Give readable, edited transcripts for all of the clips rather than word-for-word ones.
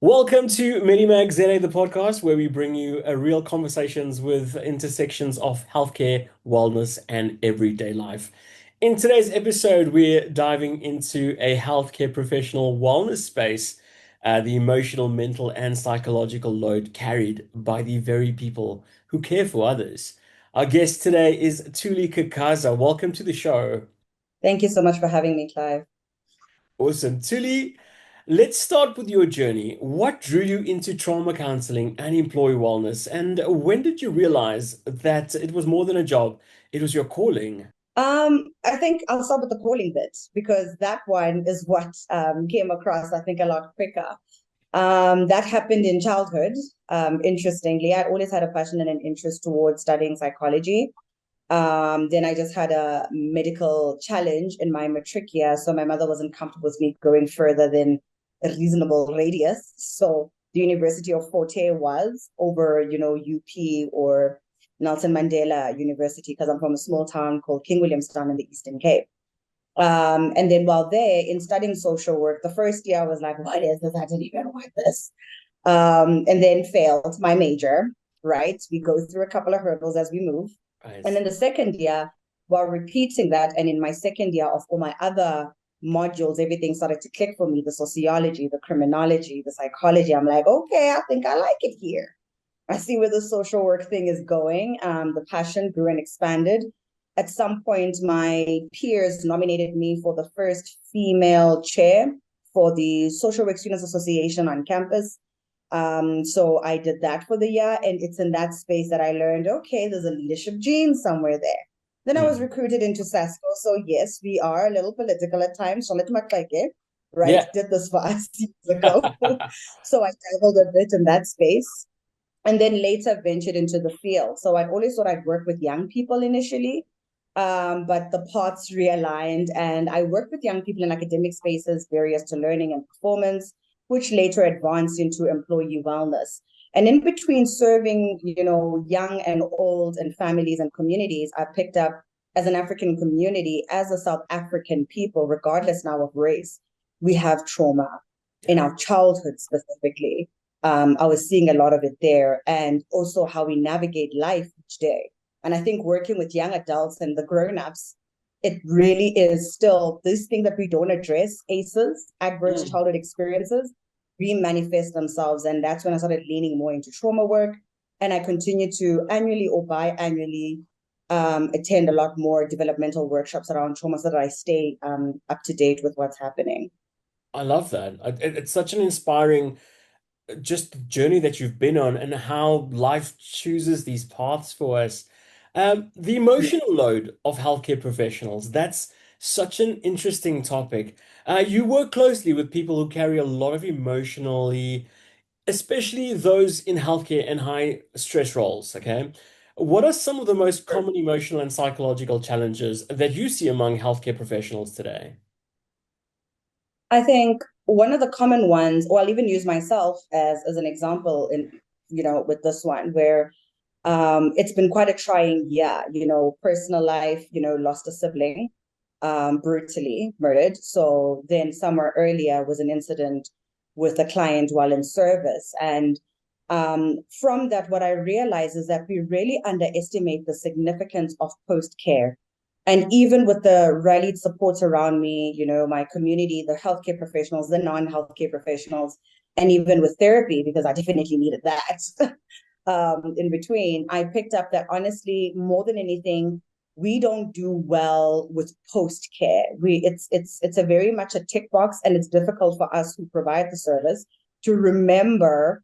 Welcome to MEDIMAGZA, the podcast where we bring you real conversations with intersections of healthcare, wellness, and everyday life. In today's episode, we're diving into a healthcare professional wellness space, the emotional, mental, and psychological load carried by the very people who care for others. Our guest today is Thuli Kakaza. Welcome to the show. Thank you so much for having me, Clive. Awesome. Tuli, let's start with your journey. What drew you into trauma counseling and employee wellness? And when did you realize that it was more than a job, it was your calling? I think I'll start with the calling bit because that one is what came across, I think, a lot quicker. That happened in childhood. Interestingly, I'd always had a passion and an interest towards studying psychology. Then I just had a medical challenge in my matric year, so my mother wasn't comfortable with me going further than a reasonable radius. So the University of Forte was over, UP or Nelson Mandela University, because I'm from a small town called King Williamstown in the Eastern Cape. And then while there in studying social work, the first year I was like, what is this? I didn't even want this. And then failed my major, right? We go through a couple of hurdles as we move. And Right. then the second year, while repeating that, and in my second year of all my other modules, everything started to click for me, the sociology, the criminology, the psychology. I'm like, okay, I think I like it here. I see where the social work thing is going. The passion grew and expanded. At some point, my peers nominated me for the first female chair for the Social Work Students Association on campus. So I did that for the year, and it's in that space that I learned, okay, there's a leadership gene somewhere there. Then I was Mm. recruited into SASCO. So yes, we are a little political at times. So let me like it, right? Yeah. Did this for us years ago. So I dabbled a bit in that space and then later ventured into the field. So I always thought I'd work with young people initially, but the paths realigned, and I worked with young people in academic spaces, various to learning and performance, which later advanced into employee wellness. And in between serving, young and old and families and communities, I picked up as an African community, as a South African people, regardless now of race, we have trauma in Yeah. our childhood specifically. I was seeing a lot of it there, and also how we navigate life each day. And I think working with young adults and the grown-ups, it really is still this thing that we don't address, ACEs, adverse Mm. childhood experiences, re-manifest themselves. And that's when I started leaning more into trauma work. And I continue to annually or biannually attend a lot more developmental workshops around trauma so that I stay up to date with what's happening. I love that. It's such an inspiring just journey that you've been on and how life chooses these paths for us. The emotional load of healthcare professionals, that's such an interesting topic. You work closely with people who carry a lot of emotionally, especially those in healthcare and high stress roles, okay? What are some of the most common emotional and psychological challenges that you see among healthcare professionals today? I think one of the common ones, or I'll even use myself as an example in, with this one, where it's been quite a trying year, personal life, lost a sibling, brutally murdered. So then somewhere earlier was an incident with a client while in service. And from that, what I realize is that we really underestimate the significance of post-care. And even with the rallied support around me, my community, the healthcare professionals, the non-healthcare professionals, and even with therapy, because I definitely needed that in between, I picked up that honestly, more than anything, we don't do well with post care. It's a very much a tick box, and it's difficult for us who provide the service to remember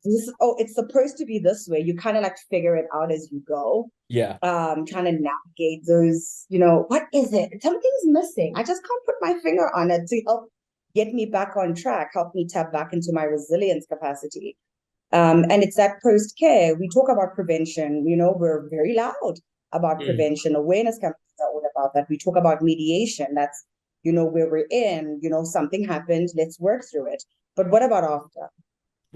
this. Oh, it's supposed to be this way. You kind of like figure it out as you go. Yeah. Trying to navigate those. What is it? Something's missing. I just can't put my finger on it to help get me back on track, help me tap back into my resilience capacity. And it's that post care. We talk about prevention. We're very loud about Mm. prevention. Awareness campaigns are all about that. We talk about mediation. That's, where we're in, something happened. Let's work through it. But what about after?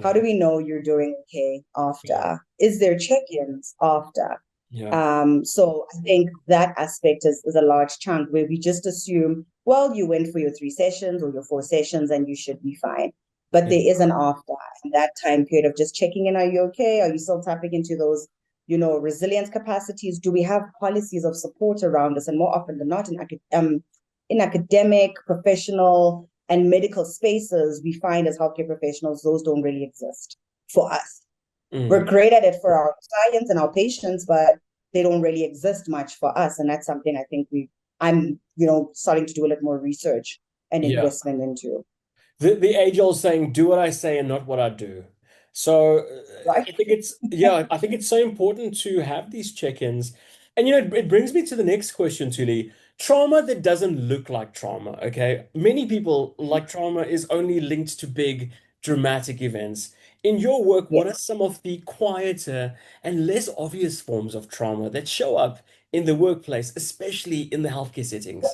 How Yeah. do we know you're doing okay Yeah. after? Is there check-ins after? Yeah. So I think that aspect is a large chunk where we just assume, well, you went for your 3 sessions or your 4 sessions and you should be fine. But Yeah. there is an after. that time period of just checking in. Are you okay? Are you still tapping into those, resilience capacities? Do we have policies of support around us? And more often than not, in academic, professional, and medical spaces, we find as healthcare professionals, those don't really exist for us. We're Mm. great at it for our clients and our patients, but they don't really exist much for us. And that's something I think I'm, starting to do a little more research and Yeah. investment into. The age-old saying, do what I say and not what I do. So Right. I think it's so important to have these check-ins. And it brings me to the next question, Tuli. Trauma that doesn't look like trauma, okay? Many people like trauma is only linked to big dramatic events. In your work, what are Yes. some of the quieter and less obvious forms of trauma that show up in the workplace, especially in the healthcare settings?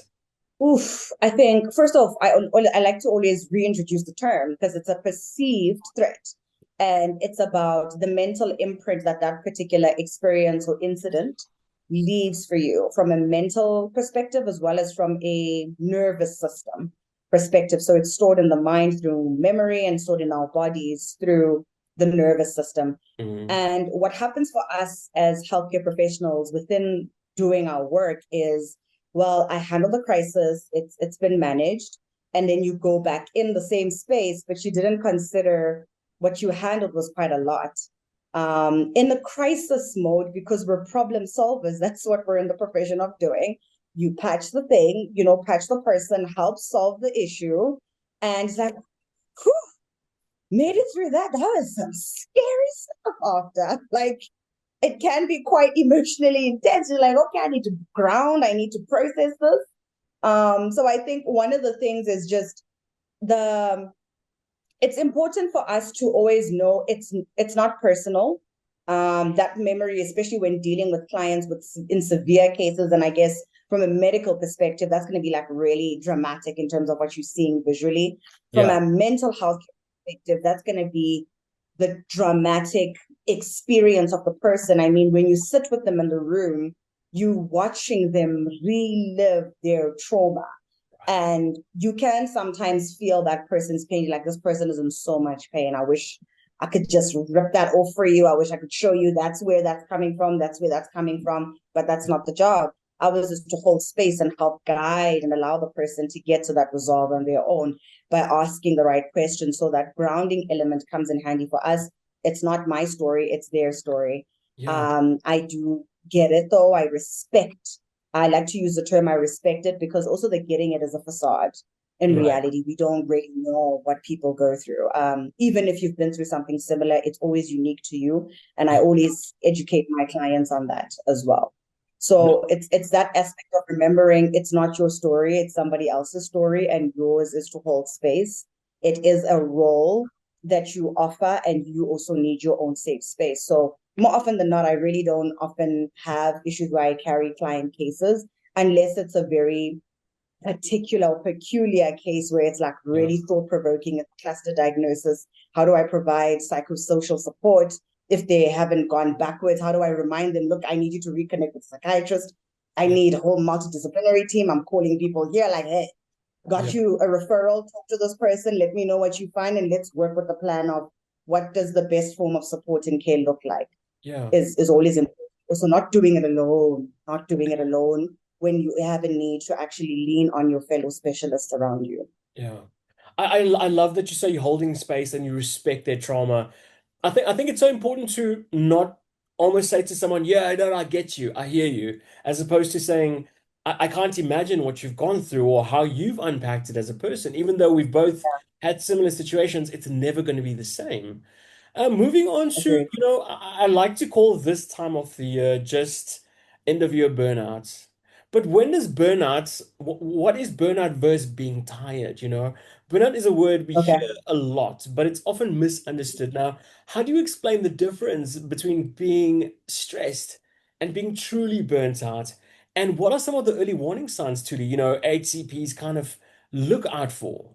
Oof. I think, first off, I like to always reintroduce the term because it's a perceived threat. And it's about the mental imprint that that particular experience or incident leaves for you from a mental perspective as well as from a nervous system perspective. So it's stored in the mind through memory and stored in our bodies through the nervous system. Mm. And what happens for us as healthcare professionals within doing our work is, well, I handled the crisis, it's been managed, and then you go back in the same space, but you didn't consider what you handled was quite a lot. In the crisis mode, because we're problem solvers, that's what we're in the profession of doing. You patch the thing, patch the person, help solve the issue, and it's like, whew, made it through that. That was some scary stuff after. Like, it can be quite emotionally intense. You're like, okay, I need to ground, I need to process this. So I think one of the things is just the it's important for us to always know it's not personal. That memory, especially when dealing with clients in severe cases, and I guess from a medical perspective, that's going to be like really dramatic in terms of what you're seeing visually. From Yeah. a mental health perspective, that's going to be the dramatic experience of the person. I mean, when you sit with them in the room, you watching them relive their trauma. And you can sometimes feel that person's pain, like this person is in so much pain. I wish I could just rip that off for you. I wish I could show you that's where that's coming from. That's where that's coming from. But that's not the job. Ours is to hold space and help guide and allow the person to get to that resolve on their own by asking the right questions. So that grounding element comes in handy for us. It's not my story, it's their story. Yeah. I do get it though. I like to use the term I respect it because also the getting it is a facade. In Right. reality, we don't really know what people go through. Even if you've been through something similar, it's always unique to you. And I Yeah. always educate my clients on that as well. No. So it's that aspect of remembering it's not your story, it's somebody else's story, and yours is to hold space. It is a role that you offer, and you also need your own safe space. So more often than not, I really don't often have issues where I carry client cases unless it's a very particular or peculiar case where it's like Yeah. really thought-provoking, a cluster diagnosis. How do I provide psychosocial support if they haven't gone backwards? How do I remind them, look, I need you to reconnect with a psychiatrist. I Yeah. need a whole multidisciplinary team. I'm calling people here like, hey, got Yeah. you a referral, talk to this person, let me know what you find, and let's work with the plan of what does the best form of support and care look like Yeah. is always important. Also, not doing it alone when you have a need to actually lean on your fellow specialists around you. Yeah. I love that you say you're holding space and you respect their trauma. I think it's so important to not almost say to someone, yeah, no, I get you, I hear you, as opposed to saying, I can't imagine what you've gone through or how you've unpacked it as a person. Even though we've both had similar situations, it's never going to be the same. Moving on to, Agreed. I like to call this time of the year just end of year burnout. But when does burnout, what is burnout versus being tired? Burnout is a word we Okay. hear a lot, but it's often misunderstood. Now, how do you explain the difference between being stressed and being truly burnt out? And what are some of the early warning signs to HCPs kind of look out for?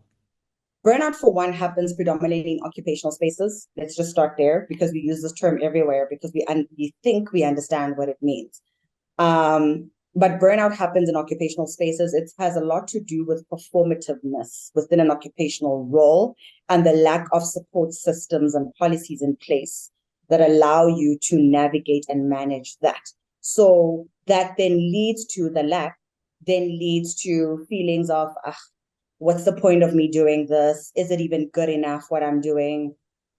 Burnout, for one, happens predominantly in occupational spaces. Let's just start there because we use this term everywhere because we think we understand what it means. But burnout happens in occupational spaces. It has a lot to do with performativeness within an occupational role and the lack of support systems and policies in place that allow you to navigate and manage that. So that then leads to the lack, then leads to feelings of, what's the point of me doing this? Is it even good enough what I'm doing?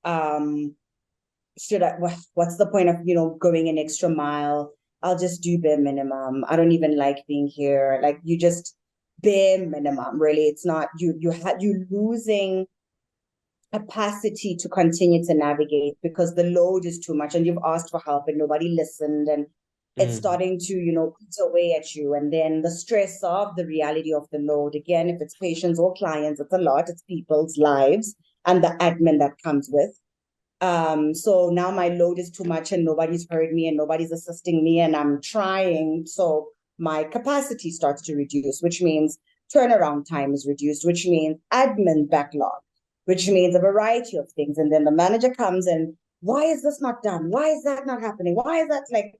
Should I, what's the point of, going an extra mile? I'll just do bare minimum. I don't even like being here. Like, you just bare minimum, really. It's not, you losing capacity to continue to navigate because the load is too much and you've asked for help and nobody listened, and it's starting to, eat away at you. And then the stress of the reality of the load, again, if it's patients or clients, it's a lot, it's people's lives and the admin that comes with. So now my load is too much and nobody's heard me and nobody's assisting me and I'm trying. So my capacity starts to reduce, which means turnaround time is reduced, which means admin backlog, which means a variety of things. And then the manager comes and, why is this not done? Why is that not happening? Why is that, like,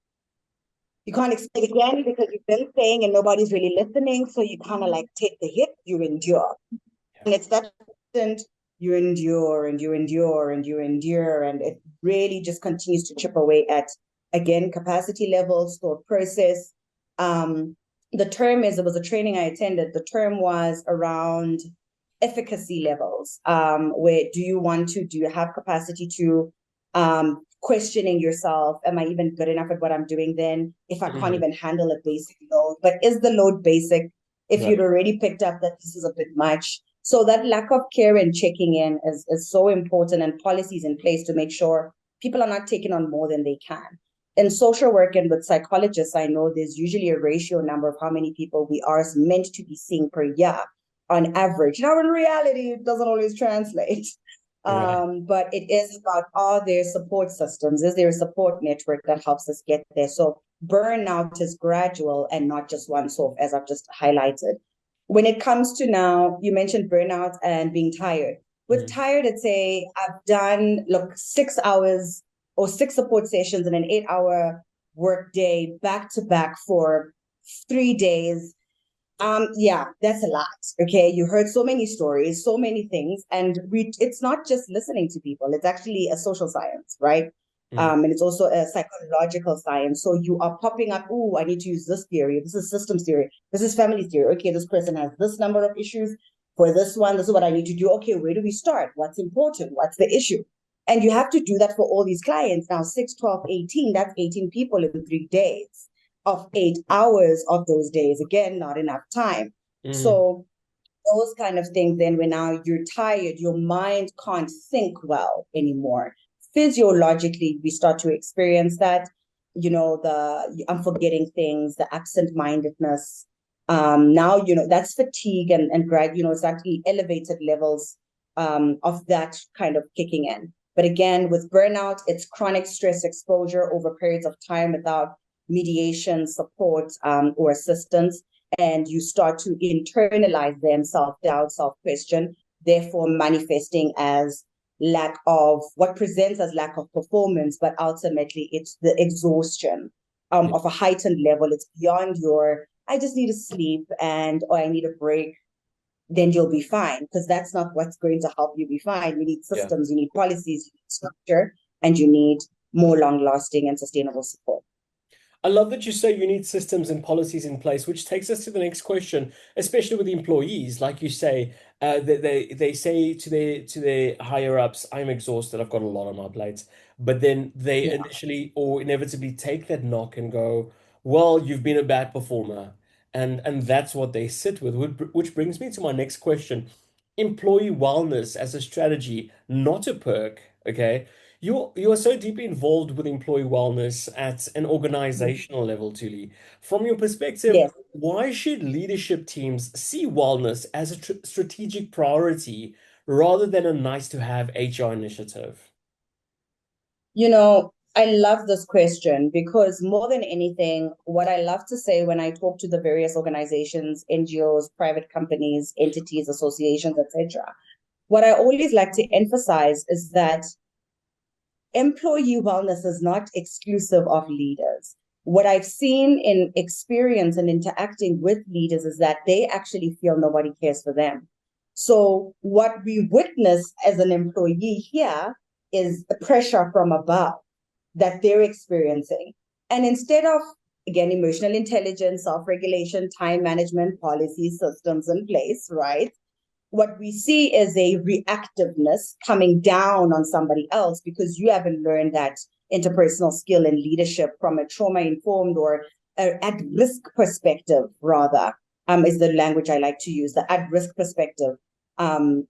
you can't explain again because you've been saying and nobody's really listening. So you kind of like take the hit, you endure. And it's that constant, you endure and you endure and you endure. And it really just continues to chip away at, again, capacity levels, thought process. The term is, it was a training I attended, the term was around efficacy levels. Where do you have capacity to questioning yourself? Am I even good enough at what I'm doing then? If I can't even handle a basic load, but is the load basic? If you'd already picked up that this is a bit much. So that lack of care and checking in is so important, and policies in place to make sure people are not taking on more than they can. In social work and with psychologists, I know there's usually a ratio number of how many people we are meant to be seeing per year on average. Now, in reality, it doesn't always translate. But it is about, are there support systems? Is there a support network that helps us get there? So burnout is gradual and not just once off, as I've just highlighted. When it comes to now, you mentioned burnout and being tired. With tired, I'd say I've done, 6 hours or 6 support sessions in an 8-hour work day back to back for 3 days. Yeah, that's a lot. Okay. You heard so many stories, so many things. And it's not just listening to people, it's actually a social science, right? And it's also a psychological science. So you are popping up, oh, I need to use this theory. This is systems theory. This is family theory. Okay, this person has this number of issues. For this one, this is what I need to do. Okay, where do we start? What's important? What's the issue? And you have to do that for all these clients. Now, 6, 12, 18, that's 18 people in 3 days of 8 hours of those days. Again, not enough time. So those kind of things, then when now you're tired, your mind can't think well anymore. Physiologically, we start to experience that, I'm forgetting things, the absent-mindedness. Now, that's fatigue and it's actually elevated levels of that kind of kicking in. But again, with burnout, it's chronic stress exposure over periods of time without mediation, support, or assistance. And you start to internalize them, self-doubt, self-question, therefore manifesting as lack of, what presents as lack of performance, but ultimately it's the exhaustion of a heightened level. It's beyond I just need to sleep or I need a break, then you'll be fine. Because that's not what's going to help you be fine. You need systems, you need policies, you need structure, and you need more long-lasting and sustainable support. I love that you say you need systems and policies in place, which takes us to the next question, especially with the employees. Like you say, they say to their higher ups, "I'm exhausted. I've got a lot on my plate." But then they initially or inevitably take that knock and go, "Well, you've been a bad performer," and that's what they sit with. Which brings me to my next question: employee wellness as a strategy, not a perk. Okay. You are so deeply involved with employee wellness at an organizational level, Thuli. From your perspective, Yes. why should leadership teams see wellness as a strategic priority rather than a nice to have HR initiative? I love this question because more than anything, what I love to say when I talk to the various organizations, NGOs, private companies, entities, associations, etc., what I always like to emphasize is that employee wellness is not exclusive of leaders. What I've seen in experience and interacting with leaders is that they actually feel nobody cares for them. So what we witness as an employee here is the pressure from above that they're experiencing. And instead of, again, emotional intelligence, self-regulation, time management, policy systems in place, right? What we see is a reactiveness coming down on somebody else because you haven't learned that interpersonal skill and leadership from a trauma-informed or at-risk perspective, rather, is the language I like to use. The at-risk perspective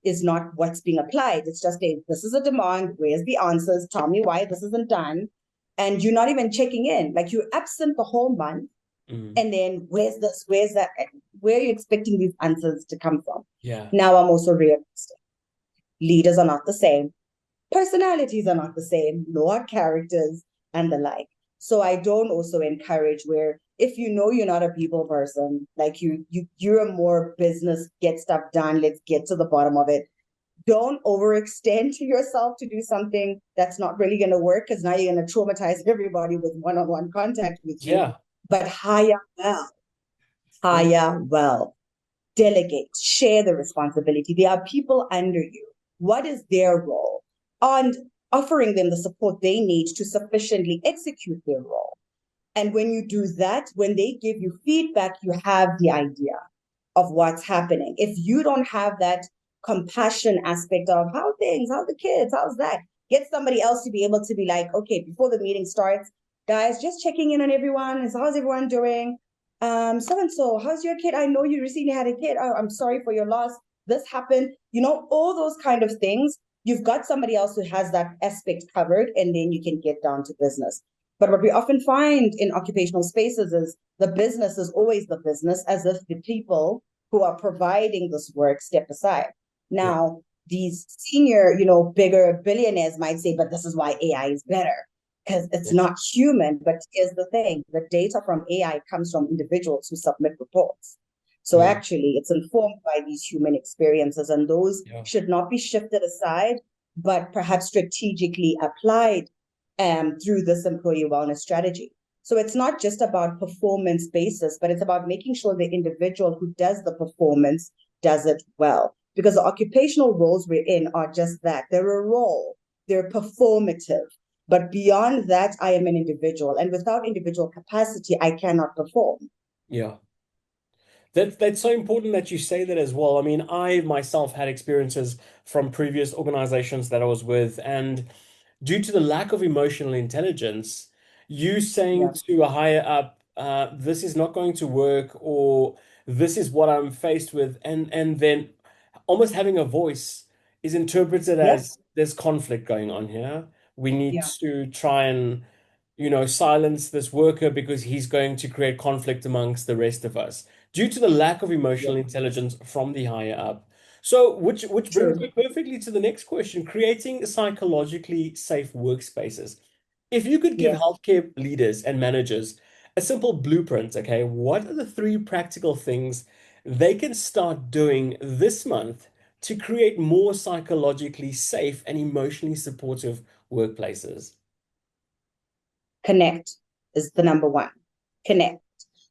is not what's being applied. It's just this is a demand, where's the answers, tell me why this isn't done. And you're not even checking in. Like, you're absent the whole month. And then where's this? Where's that? Where are you expecting these answers to come from? Yeah. Now I'm also realistic. Leaders are not the same. Personalities are not the same, nor characters and the like. So I don't also encourage where if you know you're not a people person, like you're a more business, get stuff done, let's get to the bottom of it. Don't overextend yourself to do something that's not really going to work, because now you're going to traumatize everybody with one-on-one contact with you. Yeah. But hire well, delegate, share the responsibility. There are people under you. What is their role? And offering them the support they need to sufficiently execute their role. And when you do that, when they give you feedback, you have the idea of what's happening. If you don't have that compassion aspect of how the kids, how's that? Get somebody else to be able to be like, okay, before the meeting starts, guys, just checking in on everyone. How's everyone doing? So-and-so, how's your kid? I know you recently had a kid. Oh, I'm sorry for your loss. This happened. All those kind of things. You've got somebody else who has that aspect covered, and then you can get down to business. But what we often find in occupational spaces is the business is always the business, as if the people who are providing this work step aside. Now, these senior, bigger billionaires might say, but this is why AI is better, because it's not human. But here's the thing, the data from AI comes from individuals who submit reports. So actually, it's informed by these human experiences, and those should not be shifted aside, but perhaps strategically applied through this employee wellness strategy. So it's not just about performance basis, but it's about making sure the individual who does the performance does it well. Because the occupational roles we're in are just that. They're a role, they're performative. But beyond that, I am an individual. And without individual capacity, I cannot perform. Yeah. That's so important that you say that as well. I mean, I myself had experiences from previous organizations that I was with, and due to the lack of emotional intelligence, you saying to a higher up, this is not going to work, or this is what I'm faced with, and then almost having a voice is interpreted as there's conflict going on here. We need to try and, silence this worker because he's going to create conflict amongst the rest of us due to the lack of emotional intelligence from the higher up. So, which brings me perfectly to the next question, creating psychologically safe workspaces. If you could give healthcare leaders and managers a simple blueprint, okay, what are the three practical things they can start doing this month to create more psychologically safe and emotionally supportive workplaces? Connect is the number one. Connect.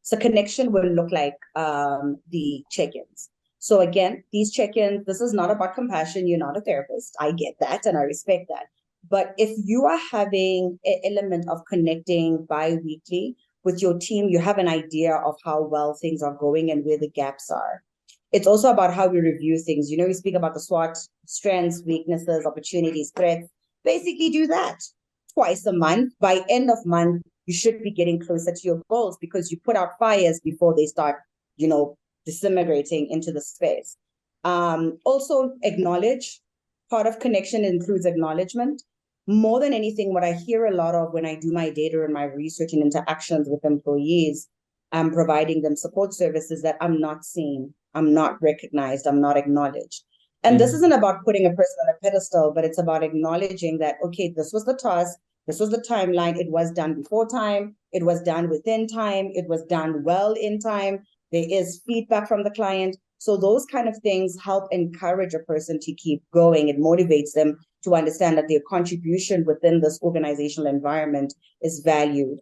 So connection will look like the check-ins. So again, these check-ins, this is not about compassion. You're not a therapist. I get that and I respect that. But if you are having an element of connecting bi-weekly with your team, you have an idea of how well things are going and where the gaps are. It's also about how we review things. We speak about the SWOT, strengths, weaknesses, opportunities, threats. Basically do that twice a month. By end of month, you should be getting closer to your goals because you put out fires before they start, disintegrating into the space. Also acknowledge. Part of connection includes acknowledgement. More than anything, what I hear a lot of when I do my data and my research and interactions with employees, I'm providing them support services that I'm not seen, I'm not recognized, I'm not acknowledged. And this isn't about putting a person on a pedestal, but it's about acknowledging that, okay, this was the task, this was the timeline, it was done before time, it was done within time, it was done well in time, there is feedback from the client. So those kind of things help encourage a person to keep going. It motivates them to understand that their contribution within this organizational environment is valued.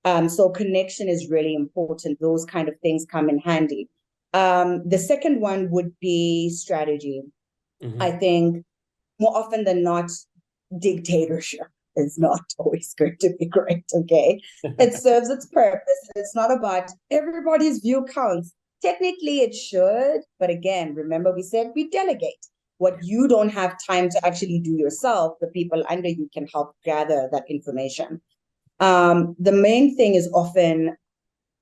So connection is really important. Those kind of things come in handy. The second one would be strategy. I Hmm. think more often than not, dictatorship is not always going to be great, okay? It serves its purpose. It's not about everybody's view counts. Technically, it should, but again, remember we said we delegate. What you don't have time to actually do yourself, the people under you can help gather that information. The main thing is often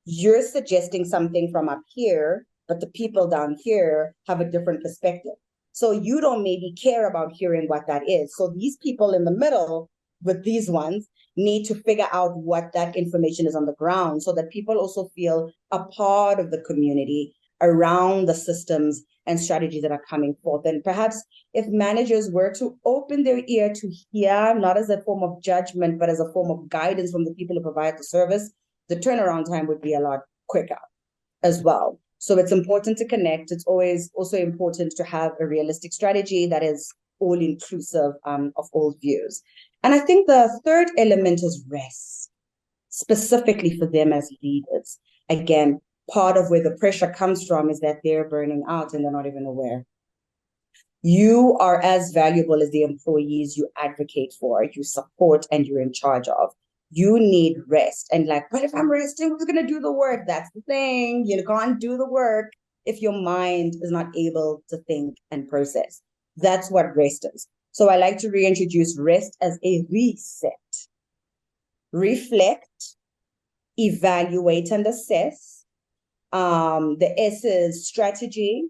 you're suggesting something from up here, but the people down here have a different perspective. So you don't maybe care about hearing what that is. So these people in the middle with these ones need to figure out what that information is on the ground so that people also feel a part of the community around the systems and strategies that are coming forth. And perhaps if managers were to open their ear to hear, not as a form of judgment, but as a form of guidance from the people who provide the service, the turnaround time would be a lot quicker as well. So it's important to connect. It's always also important to have a realistic strategy that is all inclusive of all views. And I think the third element is rest, specifically for them as leaders. Again, part of where the pressure comes from is that they're burning out and they're not even aware. You are as valuable as the employees you advocate for, you support, and you're in charge of. You need rest. And like, but if I'm resting, who's going to do the work? That's the thing. You can't do the work if your mind is not able to think and process. That's what rest is. So I like to reintroduce rest as a reset. Reflect, evaluate, and assess. The S is strategy.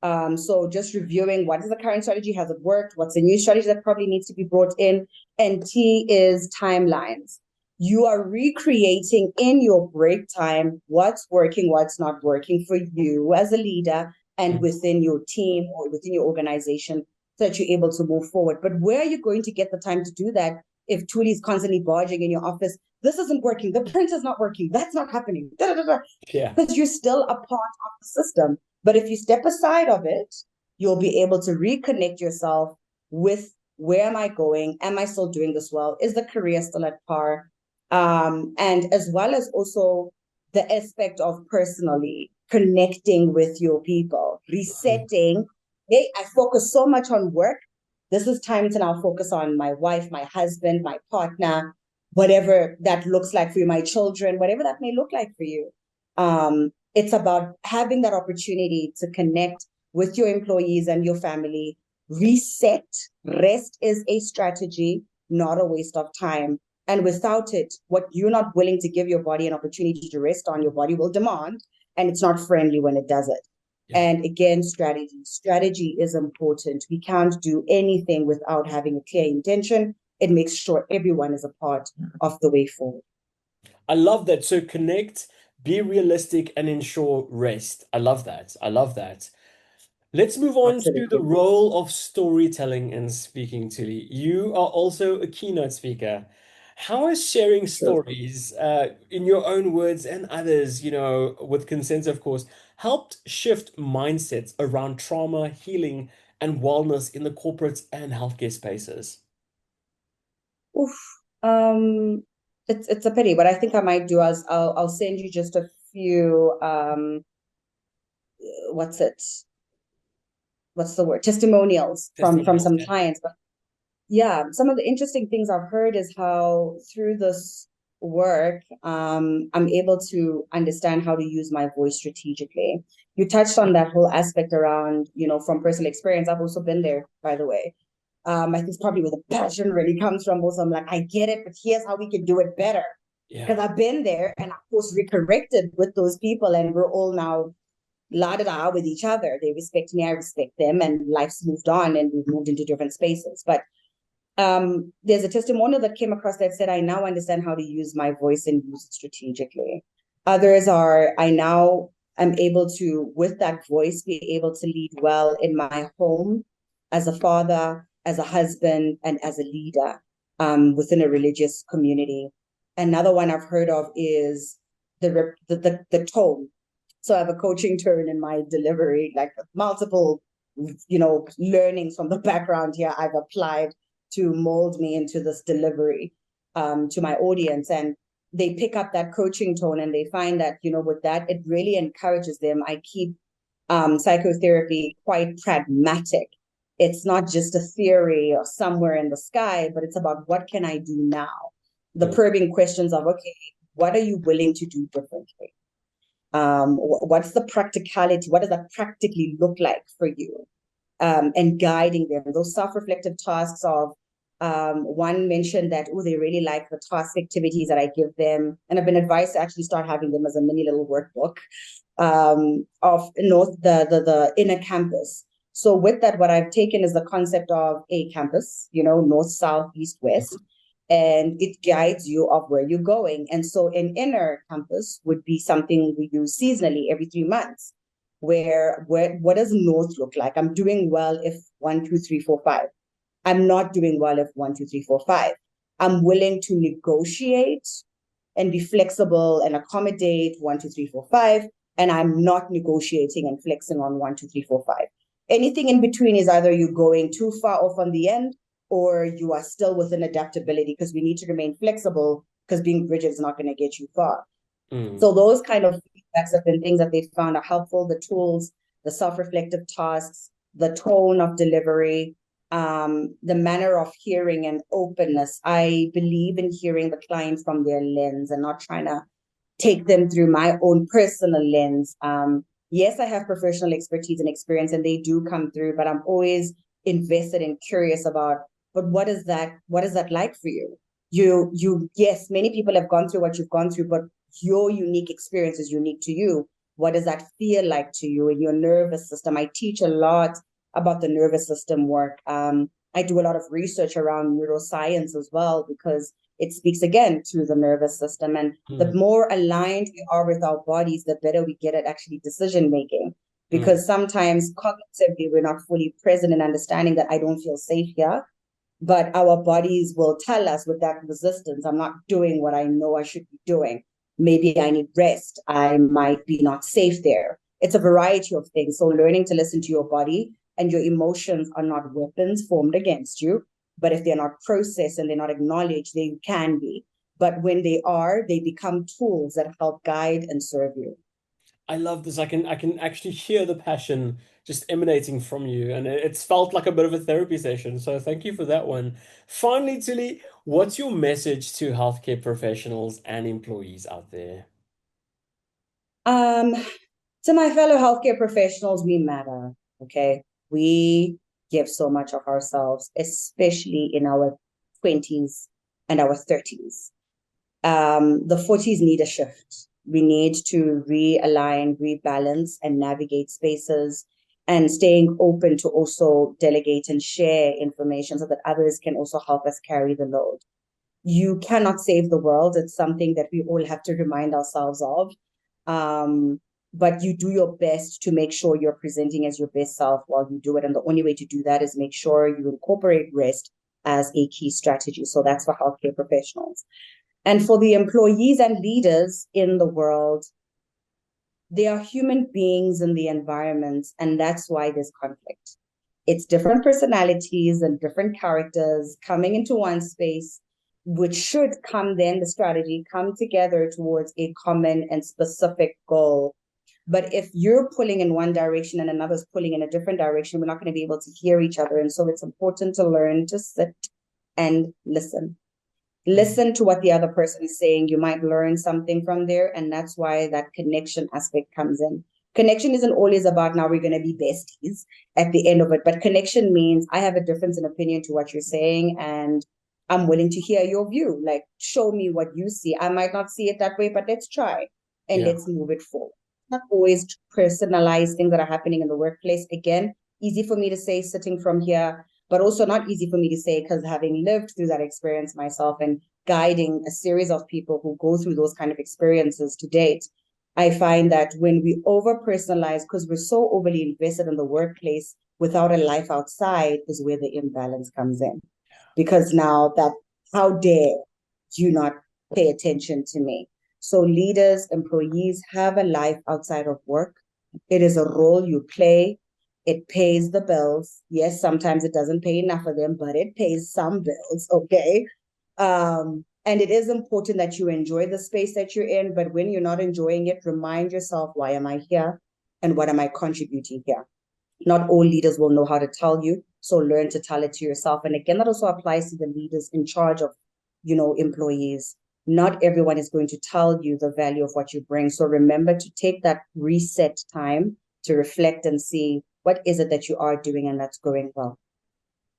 So just reviewing what is the current strategy, has it worked, what's the new strategy that probably needs to be brought in, and T is timelines. You are recreating in your break time what's working, what's not working for you as a leader and within your team or within your organization so that you're able to move forward. But where are you going to get the time to do that if Thuli is constantly barging in your office? This isn't working. The printer's not working. That's not happening. Da, da, da, Yeah. because you're still a part of the system. But if you step aside of it, you'll be able to reconnect yourself with where am I going? Am I still doing this well? Is the career still at par? And as well as also the aspect of personally connecting with your people, resetting. Hey, I focus so much on work. This is time to now focus on my wife, my husband, my partner, whatever that looks like for you, my children, whatever that may look like for you. It's about having that opportunity to connect with your employees and your family, reset. Rest is a strategy, not a waste of time. And without it, what you're not willing to give your body an opportunity to rest on, your body will demand, and it's not friendly when it does it. Yeah. And again, strategy. Strategy is important. We can't do anything without having a clear intention. It makes sure everyone is a part of the way forward. I love that. So connect, be realistic, and ensure rest. I love that. I love that. Let's move on to the Absolutely. role of storytelling and speaking to you. You are also a keynote speaker. How has sharing True. stories, in your own words and others, with consent, of course, helped shift mindsets around trauma, healing, and wellness in the corporate and healthcare spaces? Oof. Um, it's a pity. What I think I might do is I'll send you just a few what's it? What's the word? Testimonials from Testimonials. some Yeah. clients. But yeah, some of the interesting things I've heard is how through this work, I'm able to understand how to use my voice strategically. You touched on that whole aspect around, from personal experience. I've also been there, by the way. I think it's probably where the passion really comes from. Also, I'm like, I get it, but here's how we can do it better. Yeah. Because I've been there and of course recorrected with those people, and we're all now la da da with each other. They respect me, I respect them, and life's moved on and we've moved into different spaces. But there's a testimonial that came across that said, I now understand how to use my voice and use it strategically. Others are, I now am able to, with that voice, be able to lead well in my home as a father, as a husband, and as a leader within a religious community. Another one I've heard of is the tone. So I have a coaching turn in my delivery, like multiple, learnings from the background here I've applied to mold me into this delivery to my audience. And they pick up that coaching tone and they find that, with that, it really encourages them. I keep psychotherapy quite pragmatic. It's not just a theory or somewhere in the sky, but it's about what can I do now? The Mm, probing questions of, okay, what are you willing to do differently? What's the practicality? What does that practically look like for you? And guiding them. Those self-reflective tasks of one mentioned that, oh, they really like the task activities that I give them. And I've been advised to actually start having them as a mini little workbook of the inner campus. So with that, what I've taken is the concept of a campus, north, south, east, west, and it guides you of where you're going. And so an inner campus would be something we use seasonally every 3 months, where what does north look like? I'm doing well if 1, 2, 3, 4, 5. I'm not doing well if 1, 2, 3, 4, 5. I'm willing to negotiate and be flexible and accommodate 1, 2, 3, 4, 5. And I'm not negotiating and flexing on 1, 2, 3, 4, 5. Anything in between is either you going too far off on the end or you are still within adaptability, because we need to remain flexible, because being rigid is not going to get you far. mm, So those kind of feedbacks have been things that they found are helpful. The tools, the self-reflective tasks, the tone of delivery, the manner of hearing and openness. I believe in hearing the client from their lens and not trying to take them through my own personal lens. Yes, I have professional expertise and experience, and they do come through, but I'm always invested and curious about, but what is that? What is that like for you? Yes, many people have gone through what you've gone through, but your unique experience is unique to you. What does that feel like to you in your nervous system? I teach a lot about the nervous system work. I do a lot of research around neuroscience as well, because it speaks again to the nervous system. And the mm, more aligned we are with our bodies, the better we get at actually decision making. mm. Because sometimes cognitively, we're not fully present in understanding that I don't feel safe here, but our bodies will tell us with that resistance, I'm not doing what I know I should be doing. Maybe I need rest. I might be not safe there. It's a variety of things. So learning to listen to your body, and your emotions are not weapons formed against you, but if they're not processed and they're not acknowledged, they can be. But when they are, they become tools that help guide and serve you. I love this. I can actually hear the passion just emanating from you, and it's felt like a bit of a therapy session. So thank you for that one. Finally, Tuli, what's your message to healthcare professionals and employees out there? Um, to my fellow healthcare professionals, we matter. Okay. We give so much of ourselves, especially in our 20s and our 30s. The 40s need a shift. We need to realign, rebalance, and navigate spaces, and staying open to also delegate and share information so that others can also help us carry the load. You cannot save the world. It's something that we all have to remind ourselves of. Um, but you do your best to make sure you're presenting as your best self while you do it. And the only way to do that is make sure you incorporate rest as a key strategy. So that's for healthcare professionals. And for the employees and leaders in the world, they are human beings in the environment, and that's why there's conflict. It's different personalities and different characters coming into one space, which should come then, the strategy, come together towards a common and specific goal. But if you're pulling in one direction and another's pulling in a different direction, we're not going to be able to hear each other. And so it's important to learn to sit and listen. Mm, Listen to what the other person is saying. You might learn something from there, and that's why that connection aspect comes in. Connection isn't always about now we're going to be besties at the end of it, but connection means I have a difference in opinion to what you're saying, and I'm willing to hear your view. Like, show me what you see. I might not see it that way, but let's try and yeah. let's move it forward. Not always personalized things that are happening in the workplace. Again, easy for me to say sitting from here, but also not easy for me to say, because having lived through that experience myself and guiding a series of people who go through those kind of experiences to date, I find that when we over personalize, because we're so overly invested in the workplace without a life outside, is where the imbalance comes in. Because now that, how dare you not pay attention to me? So leaders, employees have a life outside of work. It is a role you play. It pays the bills. Yes, sometimes it doesn't pay enough of them, but it pays some bills, okay? And it is important that you enjoy the space that you're in, but when you're not enjoying it, remind yourself, why am I here? and what am I contributing here? Not all leaders will know how to tell you, so learn to tell it to yourself. And again, that also applies to the leaders in charge of, employees. Not everyone is going to tell you the value of what you bring. So remember to take that reset time to reflect and see what is it that you are doing and that's going well.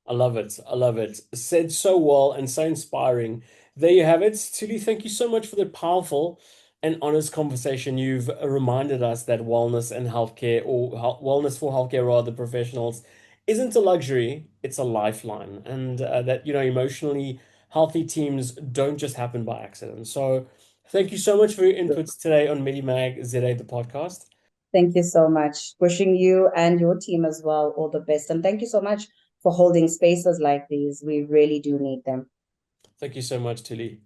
I love it. I love it. Said so well and so inspiring. There you have it. Thuli, thank you so much for the powerful and honest conversation. You've reminded us that wellness and healthcare, or wellness for healthcare rather professionals, isn't a luxury, it's a lifeline. And that, emotionally healthy teams don't just happen by accident. So thank you so much for your inputs today on MediMag ZA, the podcast. Thank you so much. Wishing you and your team as well all the best. And thank you so much for holding spaces like these. We really do need them. Thank you so much, Thuli.